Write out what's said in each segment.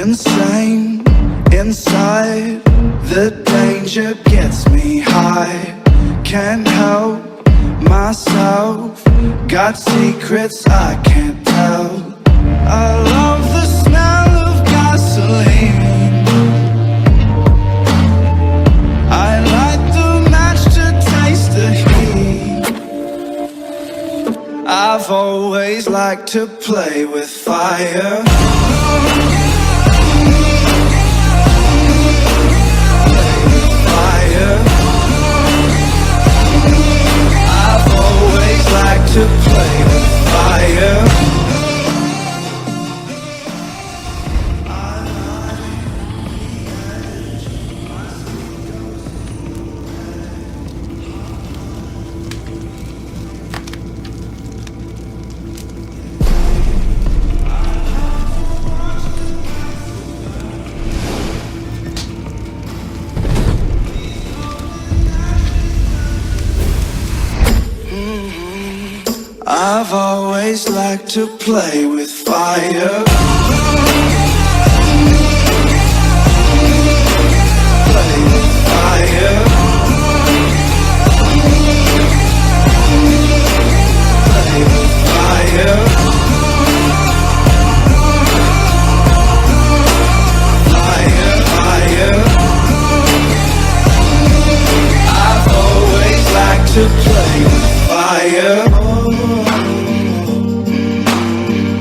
insane inside. The danger gets me high. Can't help myself. Got secrets I can't tell. I love the smell of gasoline. I light the match to taste the heat. I've always liked to play with fire. I've always liked to play with fire. I've always liked to play with fire. Play with fire. Play with fire. Fire, fire. I've always liked to play with fire.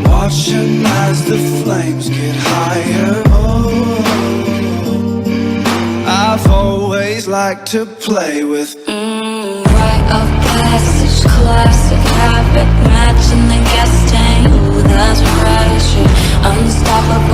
Watching as the flames get higher. I've always liked to play with rite of passage, classic habit, matching the gas tank. Ooh, that's pressure, unstoppable.